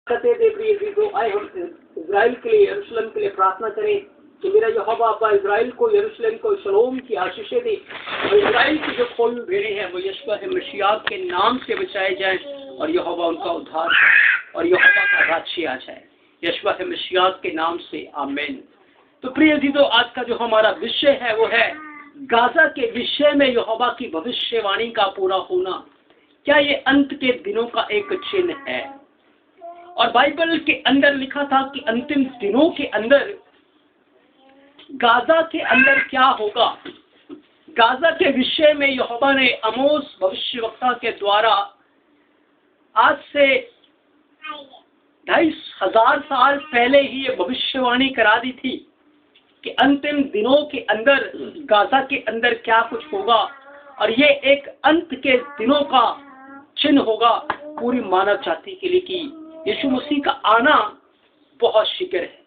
कहते थे प्रिय चीजों, आए हम इजराइल के लिए, यरूशलेम के लिए प्रार्थना करें कि मेरा यहोवा अब्बा इजराइल को, यरूशलेम को शलोम की आशीषें दे और इजराइल की जो खोई हुई भेड़ें हैं वो यशवा है मसीह के नाम से बचाए जाएं और यहोवा उनका उद्धार और यहोवा का राज्य आ जाए। यशवा है मसीह के नाम से, आमीन। तो प्रिय चीजों, आज का जो हमारा विषय है वो है गाजा के विषय में यहोवा की भविष्यवाणी का पूरा होना। क्या ये अंत के दिनों का एक चिन्ह है? और बाइबल के अंदर लिखा था कि अंतिम दिनों के अंदर गाजा के अंदर क्या होगा। गाजा के विषय में यहोवा ने आमोस भविष्यवक्ता के द्वारा आज से 2500 साल पहले ही ये भविष्यवाणी करा दी थी कि अंतिम दिनों के अंदर गाजा के अंदर क्या कुछ होगा और ये एक अंत के दिनों का चिन्ह होगा पूरी मानव जाति के लिए कि यीशु मसीह का आना बहुत शीघ्र है,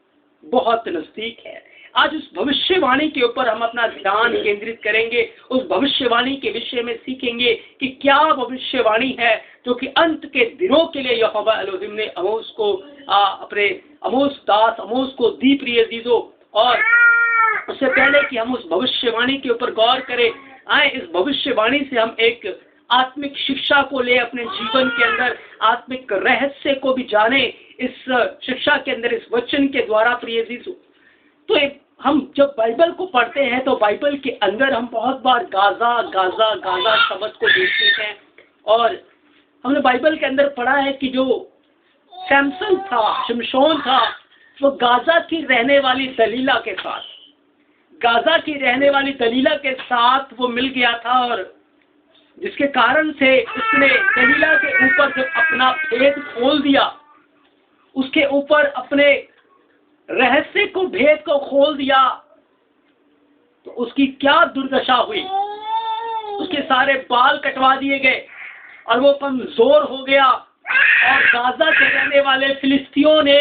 बहुत नजदीक है। आज उस भविष्यवाणी के ऊपर हम अपना ध्यान केंद्रित करेंगे, उस भविष्यवाणी के विषय में सीखेंगे कि क्या भविष्यवाणी है जो कि अंत के दिनों के लिए यहोवा एलोहिम ने आमोस को अपने आमोस को दी। प्रिय अजीजों, और उससे पहले कि हम उस भविष्यवाणी के ऊपर गौर करें, आए इस भविष्यवाणी से हम एक आत्मिक शिक्षा को ले अपने जीवन के अंदर, आत्मिक रहस्य को भी जाने इस शिक्षा के अंदर, इस वचन के द्वारा। प्रिय अजीजों, तो हम जब बाइबल को पढ़ते हैं तो बाइबल के अंदर हम बहुत बार गाजा गाजा गाजा शब्द को देखते हैं। और हमने बाइबल के अंदर पढ़ा है कि जो सैमसन था, शिमशोन था, वो गाजा की रहने वाली दलीला के साथ, गाजा की रहने वाली दलीला के साथ वो मिल गया था और जिसके कारण से उसने दलीला के ऊपर जब अपना भेद खोल दिया, उसके ऊपर अपने रहस्य को, भेद को खोल दिया, तो उसकी क्या दुर्दशा हुई। उसके सारे बाल कटवा दिए गए और वो कमजोर हो गया और गाजा के रहने वाले फिलिस्तियों ने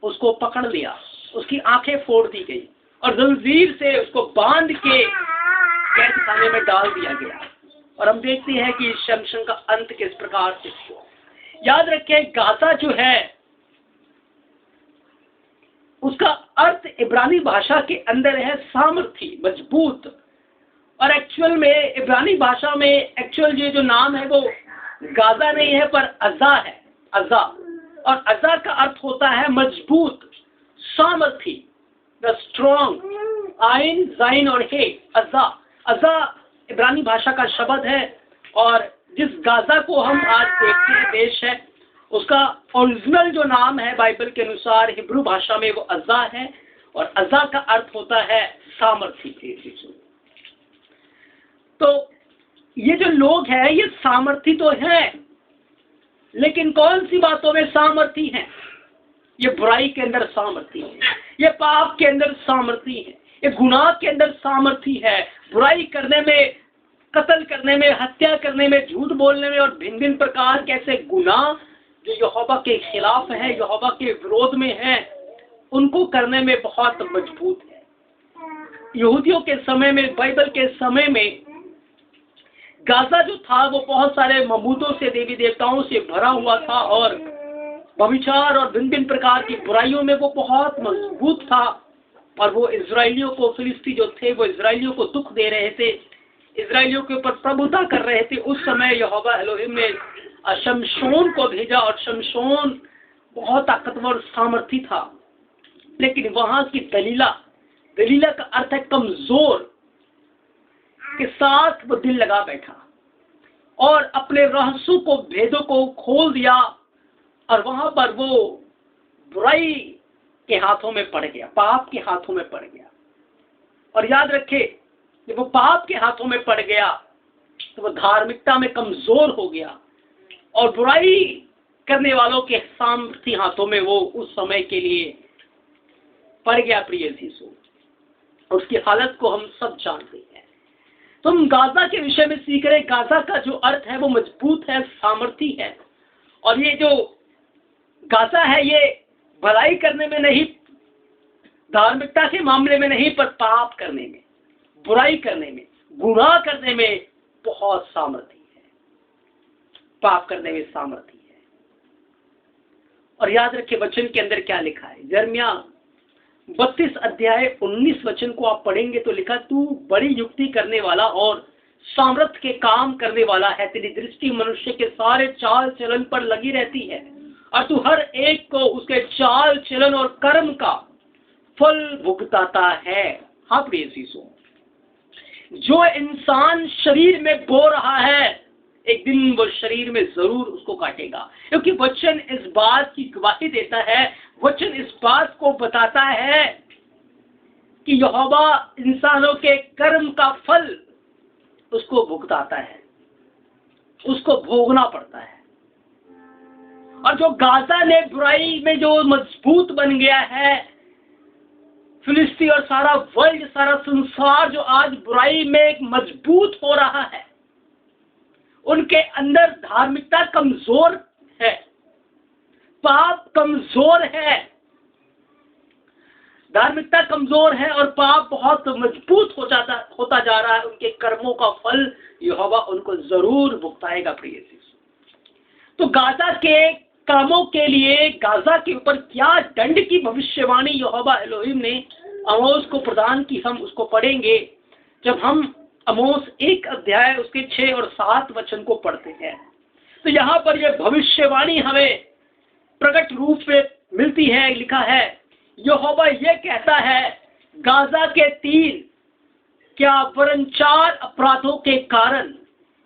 उसको पकड़ लिया, उसकी आंखें फोड़ दी गई और जंजीर से उसको बांध के कैद खाने में डाल दिया गया। और हम देखते हैं कि शमशन का अंत किस प्रकार से हुआ। याद रखें, गाजा जो है उसका अर्थ इब्रानी भाषा के अंदर है सामर्थी, मजबूत। और एक्चुअल में इब्रानी भाषा में एक्चुअल ये जो नाम है वो गाजा नहीं है पर अजा है, अजा। और अजा का अर्थ होता है मजबूत, सामर्थी, द स्ट्रॉन्ग। आइन, जाइन और हे, अजा। अजा इब्रानी भाषा का शब्द है और जिस गाजा को हम आज देखते हैं देश है, उसका ओरिजिनल जो नाम है बाइबल के अनुसार हिब्रू भाषा में वो अजा है और अजा का अर्थ होता है सामर्थी। तो ये जो लोग हैं ये सामर्थी तो हैं, लेकिन कौन सी बातों में सामर्थी हैं? ये बुराई के अंदर सामर्थी है, ये पाप के अंदर सामर्थी है, ये गुनाह के अंदर सामर्थी है। बुराई करने में, कत्ल करने में, हत्या करने में, झूठ बोलने में और भिन्न भिन्न प्रकार के ऐसे गुनाह जो यहोवा के खिलाफ है, यहोवा के विरोध में है, उनको करने में बहुत मजबूत है। यहूदियों के समय में, बाइबल के समय में गाजा जो था वो बहुत सारे मबूदों से, देवी देवताओं से भरा हुआ था और व्यभिचार और भिन्न भिन्न प्रकार की बुराइयों में वो बहुत मजबूत था। और वो इजराइलियों को, फिलिस्ती जो थे वो इजराइलियों को दुख दे रहे थे, इजराइलियों के ऊपर प्रभुता कर रहे थे। उस समय यहोवा एलोहिम ने शमशोन को भेजा और शमशोन बहुत ताकतवर, सामर्थी था, लेकिन वहां की दलीला, दलीला का अर्थ है कमजोर, के साथ वो दिल लगा बैठा और अपने रहस्यों को, भेदों को खोल दिया और वहां पर वो बुराई के हाथों में पड़ गया, पाप के हाथों में पड़ गया। और याद रखे, जब वो पाप के हाथों में पड़ गया तो वो धार्मिकता में कमजोर हो गया और बुराई करने वालों के सामर्थी हाथों में वो उस समय के लिए पड़ गया। प्रिय जीसू, उसकी हालत को हम सब जानते हैं। तो हम गाजा के विषय में सीख रहे। गाजा का जो अर्थ है वो मजबूत है, सामर्थी है। और ये जो गाजा है ये भलाई करने में नहीं, धार्मिकता के मामले में नहीं, पर पाप करने में, बुराई करने में, गुनाह करने में बहुत सामर्थी है, पाप करने में सामर्थी है। और याद रखिए वचन के अंदर क्या लिखा है। यिर्मयाह 32 अध्याय 19 वचन को आप पढ़ेंगे तो लिखा, तू बड़ी युक्ति करने वाला और सामर्थ के काम करने वाला है, तेरी दृष्टि मनुष्य के सारे चाल चलन पर लगी रहती है और तू हर एक को उसके चाल चलन और कर्म का फल भुगताता है। हाँ प्रिय चीजों, जो इंसान शरीर में बो रहा है एक दिन वो शरीर में जरूर उसको काटेगा, क्योंकि वचन इस बात की गवाही देता है, वचन इस बात को बताता है कि यहोवा इंसानों के कर्म का फल उसको भुगताता है, उसको भोगना पड़ता है। और जो गाजा ने बुराई में जो मजबूत बन गया है, फिलिस्ती और सारा वर्ल्ड, सारा संसार जो आज बुराई में एक मजबूत हो रहा है, उनके अंदर धार्मिकता कमजोर है, पाप कमजोर है, धार्मिकता कमजोर है और पाप बहुत मजबूत होता जा रहा है। उनके कर्मों का फल यहोवा उनको जरूर भुगताएगा। प्रिय तो गाजा के कामों के लिए गाजा के ऊपर क्या दंड की भविष्यवाणी यहोवा एलोहिम ने आमोस को प्रदान की, हम उसको पढ़ेंगे जब हम आमोस 1 अध्याय उसके 6 और 7 वचन को पढ़ते हैं। तो यहाँ पर यह भविष्यवाणी हमें प्रकट रूप में मिलती है। लिखा है, यहोवा यह कहता है, गाजा के 3 क्या वरन 4 अपराधों के कारण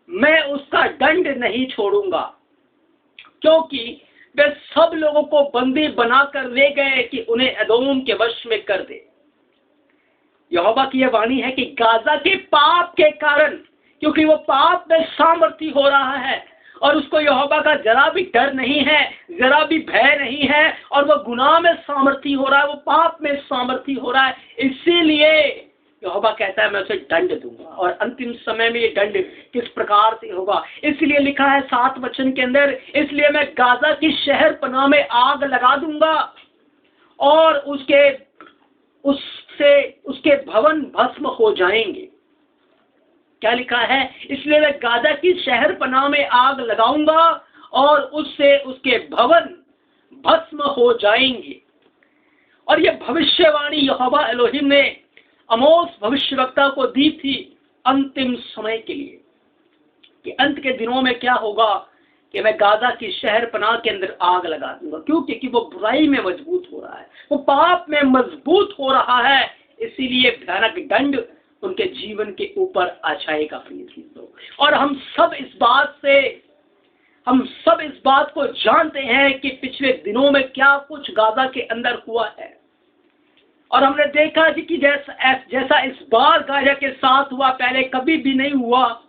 मैं उसका दंड नहीं छोड़ूंगा, क्योंकि वे सब लोगों को बंदी बनाकर ले गए कि उन्हें एदोम के वश में कर दे। यहोवा की यह वाणी है कि गाजा के पाप के कारण, क्योंकि वो पाप में सामर्थी हो रहा है और उसको यहोवा का जरा भी डर नहीं है, जरा भी भय नहीं है, और वो गुनाह में सामर्थी हो रहा है, वो पाप में सामर्थी हो रहा है, इसीलिए यहोवा कहता है मैं उसे दंड दूंगा। और अंतिम समय में ये दंड किस प्रकार से होगा, इसलिए लिखा है 7 वचन के अंदर, इसलिए मैं गाजा की शहर पनाह में आग लगा दूंगा और उसके भवन भस्म हो जाएंगे। क्या लिखा है, इसलिए मैं गाजा की शहर पनाह में आग लगाऊंगा और उससे उसके भवन भस्म हो जाएंगे। और ये भविष्यवाणी यहोवा एलोहिम ने आमोस भविष्यवक्ता को दी थी अंतिम समय के लिए, कि अंत के दिनों में क्या होगा कि मैं गाजा की शहर पनाह के अंदर आग लगा दूंगा, क्योंकि वो बुराई में मजबूत हो रहा है, वो पाप में मजबूत हो रहा है, इसीलिए भयानक दंड उनके जीवन के ऊपर आ जाएगा। और हम सब इस बात को जानते हैं कि पिछले दिनों में क्या कुछ गाजा के अंदर हुआ है। और हमने देखा जी कि जैसा इस बार गाजा के साथ हुआ, पहले कभी भी नहीं हुआ,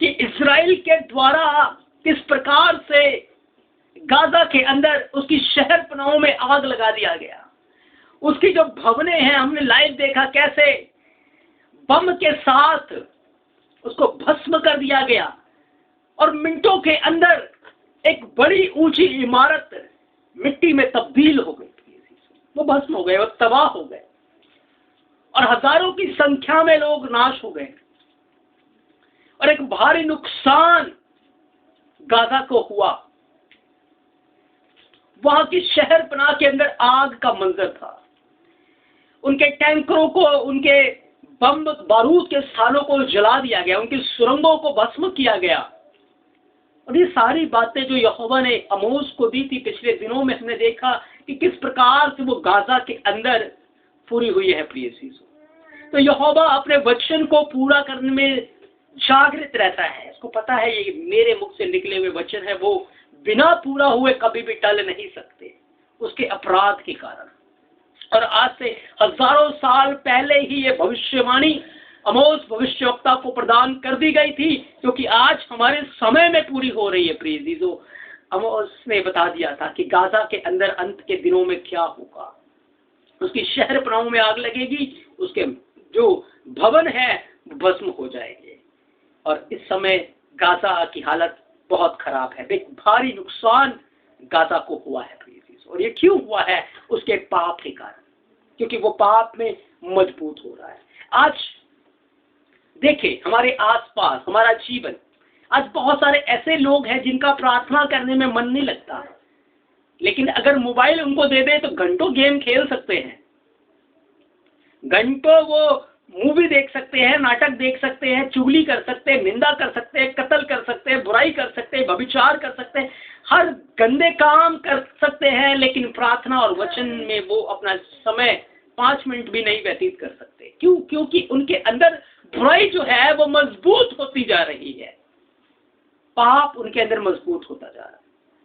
कि इस्राएल के द्वारा किस प्रकार से गाजा के अंदर उसकी शहर पनाहों में आग लगा दिया गया। उसकी जो भवनें हैं, हमने लाइव देखा कैसे बम के साथ उसको भस्म कर दिया गया और मिनटों के अंदर एक बड़ी ऊंची इमारत मिट्टी में तब्दील हो गई, वो भस्म हो गए, वो तबाह हो गए और हजारों की संख्या में लोग नाश हो गए और एक भारी नुकसान गाजा को हुआ। वहां की शहर पनाह के अंदर आग का मंजर था, उनके टैंकरों को, उनके बम बारूद के स्थानों को जला दिया गया, उनकी सुरंगों को भस्म किया गया। और ये सारी बातें जो यहोवा ने आमोस को दी थी पिछले दिनों में, हमने देखा कि किस प्रकार से वो गाजा के अंदर पूरी हुई है। प्रिय चीजों, तो यहोवा अपने वचन को पूरा करने में जागृत रहता है, उसको पता है ये मेरे मुख से निकले हुए वचन है, वो बिना पूरा हुए कभी भी टल नहीं सकते उसके अपराध के कारण। और आज से हजारों साल पहले ही ये भविष्यवाणी आमोस भविष्यवक्ता को प्रदान कर दी गई थी, क्योंकि आज हमारे समय में पूरी हो रही है। प्रिय चीजों, आमोस ने बता दिया था कि गाजा के अंदर अंत के दिनों में क्या होगा, उसकी शहर पनाहों में आग लगेगी, उसके जो भवन है भस्म हो जाएंगे। और इस समय गाजा की हालत बहुत खराब है, एक भारी नुकसान गाजा को हुआ है। और ये क्यों हुआ है, उसके पाप के कारण, क्योंकि वो पाप में मजबूत हो रहा है। आज देखिए हमारे आसपास हमारा जीवन, आज बहुत सारे ऐसे लोग हैं जिनका प्रार्थना करने में मन नहीं लगता, लेकिन अगर मोबाइल उनको दे दे तो घंटों गेम खेल सकते हैं, घंटों वो मूवी देख सकते हैं, नाटक देख सकते हैं, चुगली कर सकते हैं, निंदा कर सकते हैं, कत्ल कर सकते हैं, बुराई कर सकते हैं, व्यभिचार कर सकते हैं, हर गंदे काम कर सकते हैं, लेकिन प्रार्थना और वचन में वो अपना समय 5 मिनट भी नहीं व्यतीत कर सकते। क्यों? क्योंकि उनके अंदर बुराई जो है वो मजबूत होती जा रही है, पाप उनके अंदर मजबूत होता जा रहा है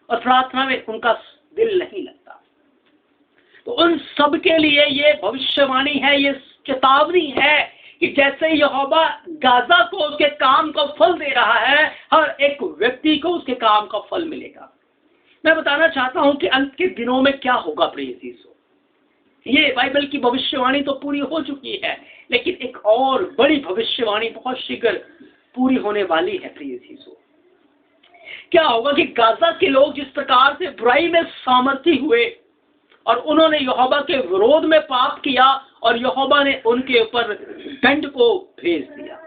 और प्रार्थना में उनका दिल नहीं लगता। तो उन सब के लिए ये भविष्यवाणी है, ये चेतावनी है कि जैसे यहोवा गाजा को उसके काम का फल दे रहा है, हर एक व्यक्ति को उसके काम का फल मिलेगा। मैं बताना चाहता हूं कि अंत के दिनों में क्या होगा प्रिय यीशु। ये बाइबल की भविष्यवाणी तो पूरी हो चुकी है, लेकिन एक और बड़ी भविष्यवाणी बहुत शीघ्र पूरी होने वाली है प्रिय यीशु। क्या होगा कि गाजा के लोग जिस प्रकार से बुराई में सामर्थी हुए और उन्होंने यहोवा के विरोध में पाप किया और यहोवा ने उनके ऊपर दंड को भेज दिया।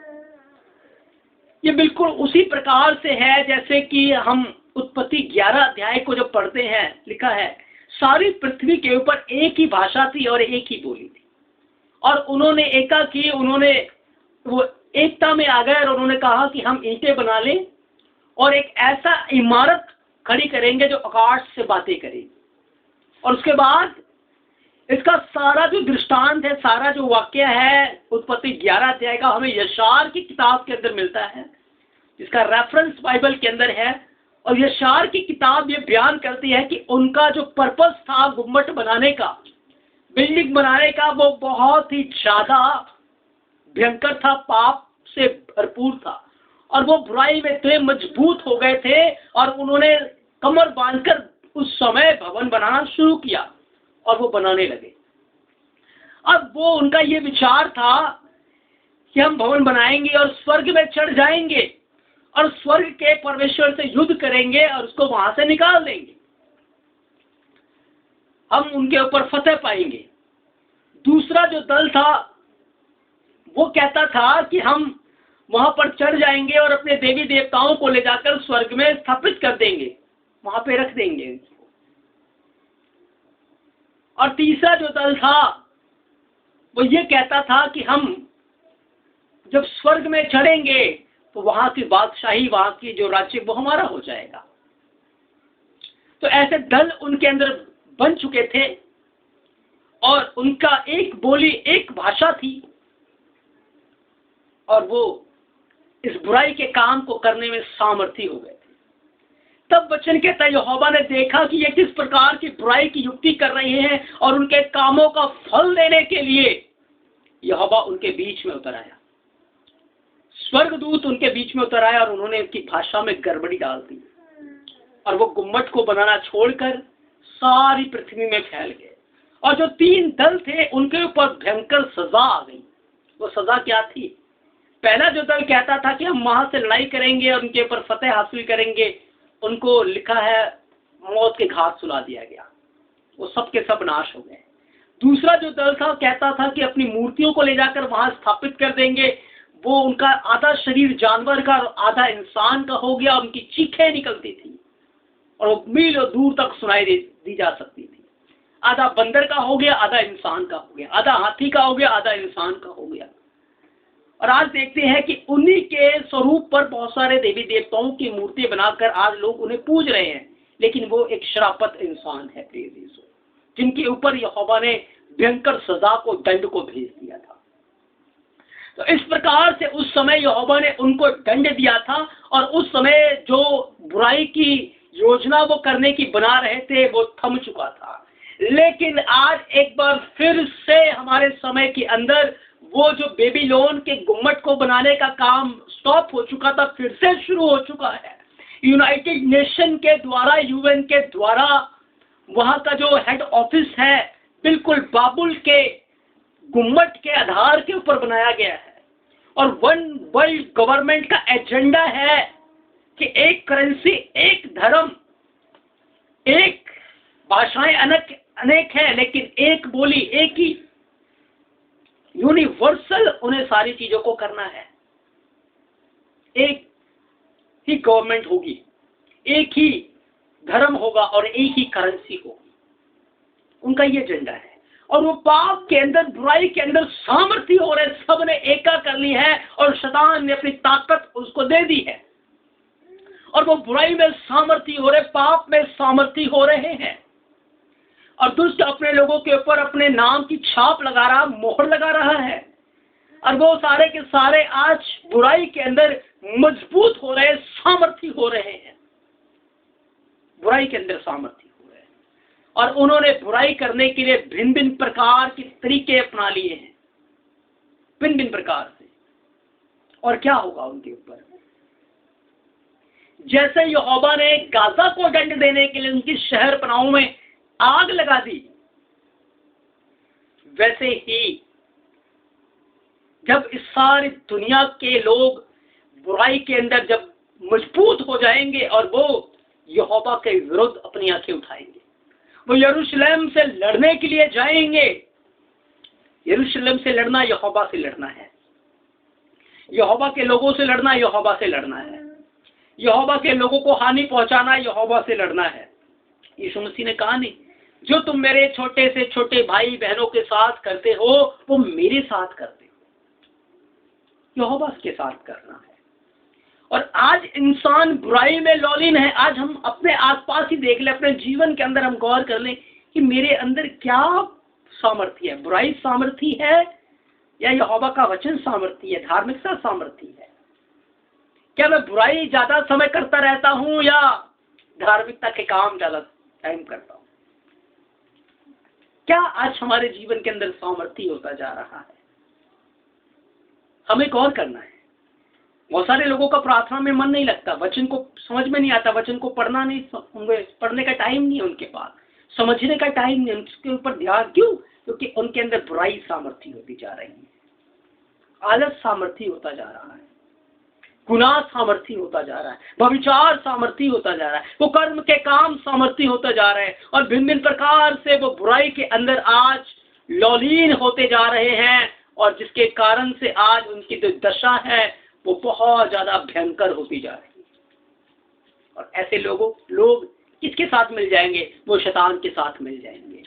ये बिल्कुल उसी प्रकार से है जैसे कि हम उत्पत्ति 11 अध्याय को जब पढ़ते हैं, लिखा है सारी पृथ्वी के ऊपर एक ही भाषा थी और एक ही बोली थी, और उन्होंने एका की, उन्होंने वो एकता में आ गए और उन्होंने कहा कि हम ईंटें बना लें और एक ऐसा इमारत खड़ी करेंगे जो आकाश से बातें करेगी। और उसके बाद इसका सारा जो दृष्टांत है, सारा जो वाक्य है उत्पत्ति 11 अध्याय का, हमें यशार की किताब के अंदर मिलता है, जिसका रेफरेंस बाइबल के अंदर है। और यशार की किताब ये बयान करती है कि उनका जो पर्पस था गुम्मट बनाने का, बिल्डिंग बनाने का, वो बहुत ही ज्यादा भयंकर था, पाप से भरपूर था और वो बुराई में इतने मजबूत हो गए थे और उन्होंने कमर बांधकर उस समय भवन बनाना शुरू किया और वो बनाने लगे। अब वो उनका ये विचार था कि हम भवन बनाएंगे और स्वर्ग में चढ़ जाएंगे और स्वर्ग के परमेश्वर से युद्ध करेंगे और उसको वहां से निकाल देंगे, हम उनके ऊपर फतेह पाएंगे। दूसरा जो दल था वो कहता था कि हम वहां पर चढ़ जाएंगे और अपने देवी देवताओं को ले जाकर स्वर्ग में स्थापित कर देंगे, वहां पे रख देंगे। और तीसरा जो दल था वो ये कहता था कि हम जब स्वर्ग में चढ़ेंगे तो वहां की बादशाही, वहां की जो राज्य, वो हमारा हो जाएगा। तो ऐसे दल उनके अंदर बन चुके थे और उनका एक बोली, एक भाषा थी और वो इस बुराई के काम को करने में सामर्थी हो गए थे। तब वचन कहता है यहोवा ने देखा कि ये किस प्रकार की बुराई की युक्ति कर रहे हैं और उनके कामों का फल देने के लिए यहोवा उनके बीच में उतर आया, स्वर्गदूत उनके बीच में उतर आया और उन्होंने उनकी भाषा में गड़बड़ी डाल दी और वो गुम्मट को बनाना छोड़कर सारी पृथ्वी में फैल गए। और जो 3 दल थे उनके ऊपर भयंकर सजा आ गई। वो सजा क्या थी? पहला जो दल कहता था कि हम वहां से लड़ाई करेंगे और उनके ऊपर फतेह हासिल करेंगे, उनको लिखा है मौत के घाट सुला दिया गया, वो सब के सब नाश हो गए। दूसरा जो दल था कहता था कि अपनी मूर्तियों को ले जाकर वहां स्थापित कर देंगे, वो उनका आधा शरीर जानवर का और आधा इंसान का हो गया, उनकी चीखें निकलती थी और वो मीलों दूर तक सुनाई दी जा सकती थी। आधा बंदर का हो गया, आधा इंसान का हो गया, आधा हाथी का हो गया, आधा इंसान का हो गया। और आज देखते हैं कि उन्हीं के स्वरूप पर बहुत सारे देवी देवताओं की मूर्ति बनाकर आज लोग उन्हें पूज रहे हैं, लेकिन वो एक शराफत इंसान है प्रिय यीशु, जिनके ऊपर यहोवा ने भयंकर सजा को, दंड को भेज दिया था। तो इस प्रकार से उस समय यहोवा ने उनको दंड दिया था और उस समय जो बुराई की योजना वो करने की बना रहे थे वो थम चुका था। लेकिन आज एक बार फिर से हमारे समय के अंदर वो जो बेबीलोन के गुम्मट को बनाने का काम स्टॉप हो चुका था, फिर से शुरू हो चुका है। यूनाइटेड नेशन के द्वारा, यूएन के द्वारा वहां का जो हेड ऑफिस है बिल्कुल बाबुल के गुम्मट के आधार के ऊपर बनाया गया है और वन वर्ल्ड गवर्नमेंट का एजेंडा है कि एक करेंसी, एक धर्म, एक भाषाएं अनेक है लेकिन एक बोली, एक ही यूनिवर्सल उन्हें सारी चीजों को करना है। एक ही गवर्नमेंट होगी, एक ही धर्म होगा और एक ही करेंसी होगी। उनका ये एजेंडा है। और वो पाप के अंदर, बुराई के अंदर सामर्थ्य हो रहे, सबने एका कर ली है और शैतान ने अपनी ताकत उसको दे दी है और वो बुराई में सामर्थ्य हो रहे, पाप में सामर्थ्य हो रहे हैं। और दुष्ट अपने लोगों के ऊपर अपने नाम की छाप लगा रहा, मोहर लगा रहा है और वो सारे के सारे आज बुराई के अंदर मजबूत हो रहे, सामर्थ्य हो रहे हैं, बुराई के अंदर सामर्थ्य हो रहे हैं। और उन्होंने बुराई करने के लिए भिन्न भिन्न प्रकार के तरीके अपना लिए हैं, भिन्न भिन्न प्रकार से। और क्या होगा उनके ऊपर? जैसे यहोवा ने गाजा को दंड देने के लिए उनकी शहर पनाहों में आग लगा दी, वैसे ही जब इस सारी दुनिया के लोग बुराई के अंदर जब मजबूत हो जाएंगे और वो यहोवा के विरुद्ध अपनी आंखें उठाएंगे, वो यरूशलेम से लड़ने के लिए जाएंगे। यरूशलेम से लड़ना यहोवा से लड़ना है, यहोवा के लोगों से लड़ना यहोवा से लड़ना है, यहोवा के लोगों को हानि पहुंचाना यहोवा से लड़ना है। यीशु मसीह ने कहा नहीं, जो तुम मेरे छोटे से छोटे भाई बहनों के साथ करते हो वो मेरे साथ करते हो, यहोवा के साथ करना है। और आज इंसान बुराई में लौलीन है। आज हम अपने आसपास ही देख ले, अपने जीवन के अंदर हम गौर कर लें कि मेरे अंदर क्या सामर्थ्य है। बुराई सामर्थ्य है या यहोवा का वचन सामर्थ्य है, धार्मिकता सामर्थ्य है? क्या मैं बुराई ज्यादा समय करता रहता हूं या धार्मिकता के काम ज्यादा टाइम करता हूं? क्या आज हमारे जीवन के अंदर सामर्थ्य होता जा रहा है? हमें गौर करना है। बहुत सारे लोगों का प्रार्थना में मन नहीं लगता, वचन को समझ में नहीं आता, वचन को पढ़ना नहीं, पढ़ने का टाइम नहीं है उनके पास, समझने का टाइम नहीं, उसके ऊपर ध्यान क्यों? क्योंकि उनके अंदर बुराई सामर्थ्य होती जा रही है, आलस सामर्थ्य होता जा रहा है, गुनाह सामर्थ्य होता जा रहा है, व्यभिचार सामर्थ्य होता जा रहा है, वो कर्म के काम सामर्थ्य होता जा रहे हैं और भिन्न भिन्न प्रकार से वो बुराई के अंदर आज लौलीन होते जा रहे हैं। और जिसके कारण से आज उनकी जो दशा है वो बहुत ज्यादा भयंकर होती जा रही है। और ऐसे लोग किसके साथ मिल जाएंगे? वो शैतान के साथ मिल जाएंगे।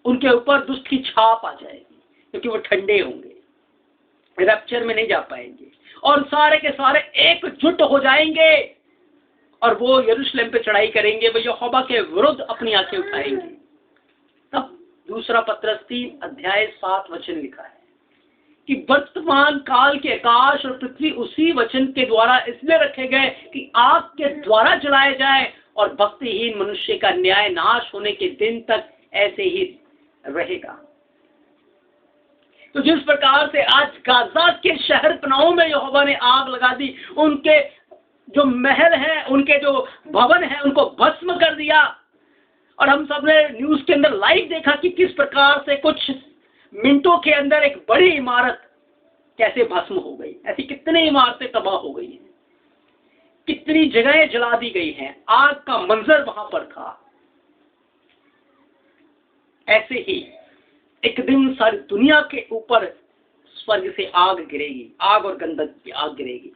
उनके ऊपर दुष्ट की छाप आ जाएगी क्योंकि वो ठंडे होंगे, रैप्चर में नहीं जा पाएंगे और सारे के सारे एकजुट हो जाएंगे और वो यरूशलेम पे चढ़ाई करेंगे, वो यहोवा के विरुद्ध अपनी आंखें उठाएंगे। तब दूसरा पत्रस 3:7 लिखा है कि वर्तमान काल के आकाश और पृथ्वी उसी वचन के द्वारा इसलिए रखे गए कि आग के द्वारा जलाए जाए और भक्तिहीन मनुष्य का न्याय नाश होने के दिन तक ऐसे ही रहेगा। तो जिस प्रकार से आज गाजा के शहर पनाहों में यहोवा ने आग लगा दी, उनके जो महल हैं, उनके जो भवन हैं, उनको भस्म कर दिया। और हम सब ने न्यूज के अंदर लाइव देखा कि किस प्रकार से कुछ मिनटों के अंदर एक बड़ी इमारत कैसे भस्म हो गई। ऐसी कितनी इमारतें तबाह हो गई हैं, कितनी जगहें जला दी गई हैं, आग का मंजर वहां पर था। ऐसे ही एक दिन सारी दुनिया के ऊपर स्वर्ग से आग गिरेगी, आग और गंधक की आग गिरेगी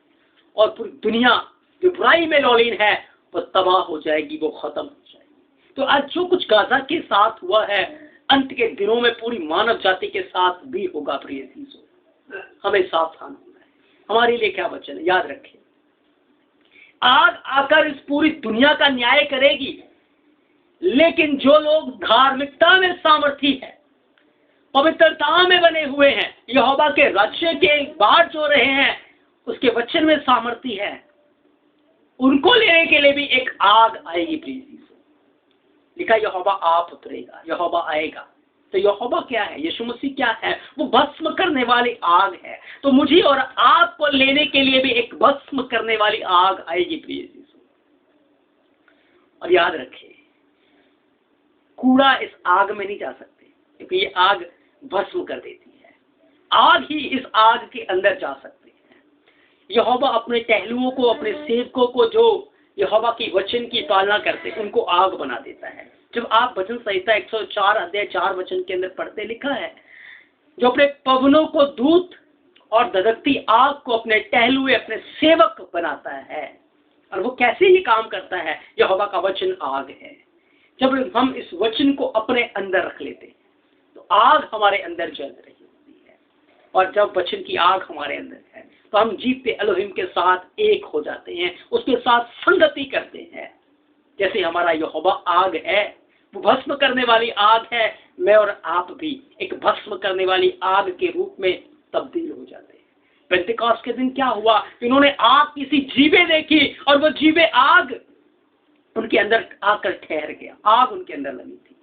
और पूरी दुनिया जो बुराई में लौलीन है वो तबाह हो जाएगी, वो खत्म हो जाएगी। तो आज जो कुछ गाजा के साथ हुआ है, अंत के दिनों में पूरी मानव जाति के साथ भी होगा। प्रिय चीजों, हमें सावधान होना है। हमारे लिए क्या वचन है? याद रखें, आग आकर इस पूरी दुनिया का न्याय करेगी, लेकिन जो लोग धार्मिकता में सामर्थी है, पवित्रता में बने हुए हैं, यहोवा के राज्य के बाहर जो रहे हैं, उसके वचन में सामर्थी है, उनको लेने के लिए भी एक आग आएगी। प्लीज लिखा यहोवा आप उतरेगा, यहोवा आएगा। तो यहोवा क्या है? यीशु मसीह क्या है? वो भस्म करने वाली आग है। तो मुझे और आपको लेने के लिए भी एक भस्म करने वाली आग आएगी। प्रिय यीशु, और याद रखें, कूड़ा इस आग में नहीं जा सकते क्योंकि ये आग भस्म कर देती है। आग ही इस आग के अंदर जा सकते हैं। यहोवा अपने टहलुओं को, अपने सेवकों को, जो यहोवा की वचन की पालना करते हैं, उनको आग बना देता है। जब आप वचन संहिता 104:4 के अंदर पढ़ते, लिखा है, जो अपने पवनों को दूत और धधकती आग को अपने टहलुए, अपने सेवक बनाता है। और वो कैसे ये काम करता है? यहोवा का वचन आग है। जब हम इस वचन को अपने अंदर रख लेते हैं तो आग हमारे अंदर जल रही होती है, और जब वचन की आग हमारे अंदर है तो हम जीवते एलोहिम के साथ एक हो जाते हैं, उसके साथ संगति करते हैं। जैसे हमारा यहोवा आग है, वो भस्म करने वाली आग है, मैं और आप भी एक भस्म करने वाली आग के रूप में तब्दील हो जाते हैं। पेंटेकोस्ट के दिन क्या हुआ? इन्होंने आग की सी जीवे देखी और वो जीवे आग उनके अंदर आकर ठहर गया। आग उनके अंदर लगी थी,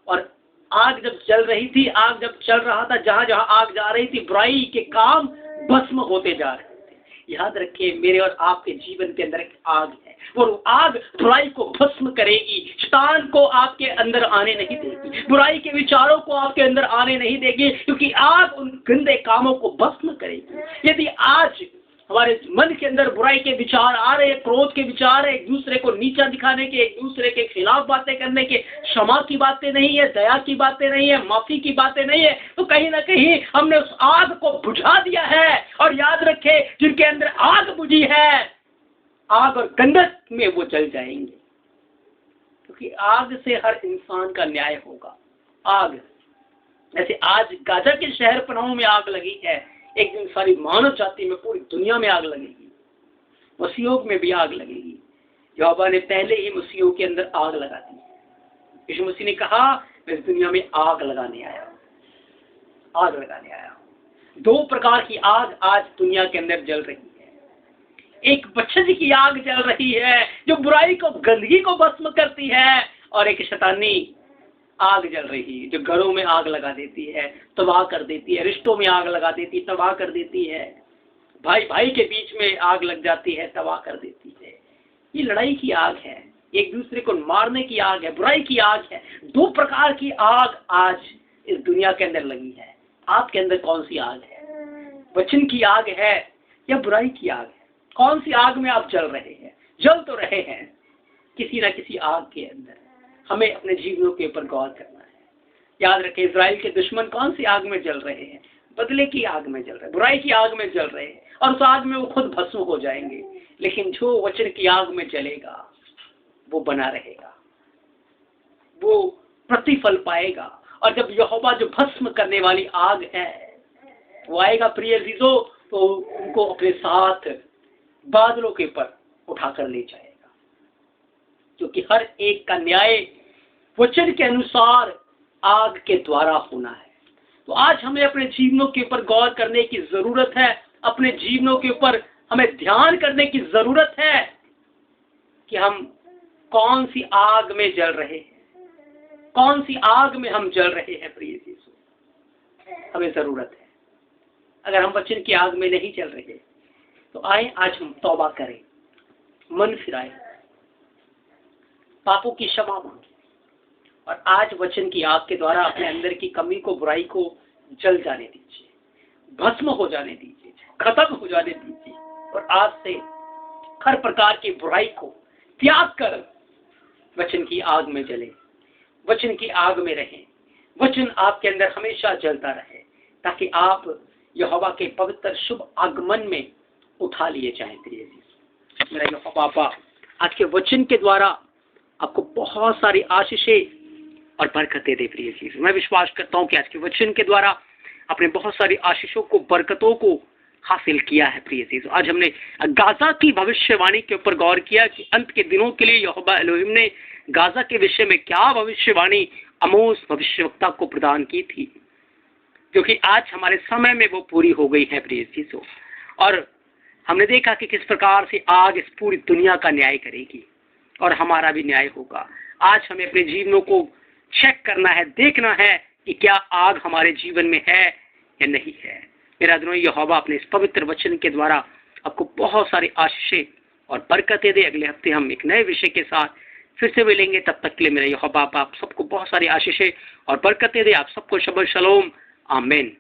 और आग जब चल रही थी, आग जब चल रहा था, जहां जहां आग जा रही थी, बुराई के काम भस्म होते जा रहे थे। याद रखिए, मेरे और आपके जीवन के अंदर एक आग है, वो आग बुराई को भस्म करेगी, शैतान को आपके अंदर आने नहीं देगी, बुराई के विचारों को आपके अंदर आने नहीं देगी, क्योंकि आग उन गंदे कामों को भस्म करेगी। यदि आज हमारे मन के अंदर बुराई के विचार आ रहे हैं, क्रोध के विचार है, एक दूसरे को नीचा दिखाने के, एक दूसरे के खिलाफ बातें करने के, क्षमा की बातें नहीं है, दया की बातें नहीं है, माफी की बातें नहीं है, तो कहीं ना कहीं हमने उस आग को बुझा दिया है। और याद रखे, जिनके अंदर आग बुझी है, आग और गंधक में वो जल जाएंगे, क्योंकि आग से हर इंसान का न्याय होगा। आग, जैसे आज गाजा के शहर पनाह में आग लगी है, एक दिन सारी मानव जाति में, पूरी दुनिया में आग लगेगी, मसीहों में भी आग लगेगी। यहोवा ने पहले ही मसीहों के अंदर आग लगा दी। यीशु मसीह ने कहा, मैं इस दुनिया में आग लगाने आया हूं, आग लगाने आया हूं। दो प्रकार की आग आज दुनिया के अंदर जल रही है। एक वचन की आग जल रही है जो बुराई को, गंदगी को भस्म करती है, और एक शैतानी आग जल रही है जो घरों में आग लगा देती है, तबाह कर देती है, रिश्तों में आग लगा देती है, तबाह कर देती है, भाई भाई के बीच में आग लग जाती है, तबाह कर देती है। ये लड़ाई की आग है, एक दूसरे को मारने की आग है, बुराई की आग है। दो प्रकार की आग आज इस दुनिया के अंदर लगी है। आपके अंदर कौन सी आग है? वचन की आग है या बुराई की आग है? कौन सी आग में आप जल रहे हैं? जल तो रहे हैं किसी न किसी आग के अंदर। हमें अपने जीवनों के ऊपर गौर करना है। याद रखें, इजराइल के दुश्मन कौन सी आग में जल रहे हैं? बदले की आग में जल रहे हैं, बुराई की आग में जल रहे हैं, और उस आग में वो खुद भस्म हो जाएंगे। लेकिन जो वचन की आग में जलेगा वो बना रहेगा, वो प्रतिफल पाएगा। और जब यहोवा जो भस्म करने वाली आग है वो आएगा प्रिय अजीजों, तो उनको अपने साथ बादलों के ऊपर उठाकर ले जाएगा, क्योंकि हर एक का न्याय वचन के अनुसार आग के द्वारा होना है। तो आज हमें अपने जीवनों के ऊपर गौर करने की जरूरत है, अपने जीवनों के ऊपर हमें ध्यान करने की जरूरत है कि हम कौन सी आग में जल रहे हैं, कौन सी आग में हम जल रहे हैं। प्रिय यीशु, हमें जरूरत है। अगर हम वचन की आग में नहीं जल रहे तो आए आज हम तौबा करें, मन फिराएं, पापों की क्षमा मांगे, और आज वचन की आग के द्वारा अपने अंदर की कमी को, बुराई को जल जाने दीजिए, भस्म हो जाने दीजिए, खत्म हो जाने दीजिए। और आज से हर प्रकार की बुराई को त्याग कर वचन की आग में जले, वचन की आग में रहें, वचन आपके अंदर हमेशा जलता रहे, ताकि आप यहोवा के पवित्र शुभ आगमन में उठा लिए जाएं। मेरा यहोवा पापा आज के वचन के द्वारा आपको बहुत सारी आशीषें और बरकतें दे। प्रिय यीशु, मैं विश्वास करता हूँ कि आज के वचन के द्वारा आपने बहुत सारी आशीषों को, बरकतों को हासिल किया है। प्रिय यीशु, आज हमने गाजा की भविष्यवाणी के ऊपर गौर किया कि अंत के दिनों के लिए यहोवा एलोहिम ने गाजा के विषय में क्या भविष्यवाणी आमोस भविष्यवक्ता को प्रदान की थी, क्योंकि आज हमारे समय में वो पूरी हो गई है। प्रिय यीशु, और हमने देखा कि किस प्रकार से आग इस पूरी दुनिया का न्याय करेगी और हमारा भी न्याय होगा। आज हमें अपने जीवनों को चेक करना है, देखना है कि क्या आग हमारे जीवन में है या नहीं है। मेरा दिनों यहोवा अपने इस पवित्र वचन के द्वारा आपको बहुत सारी आशीषें और बरकतें दे। अगले हफ्ते हम एक नए विषय के साथ फिर से मिलेंगे, तब तक के लिए मेरा यहोवा आप सबको बहुत सारी आशीषें और बरकतें दे। आप सबको शबह शलोम, आमीन।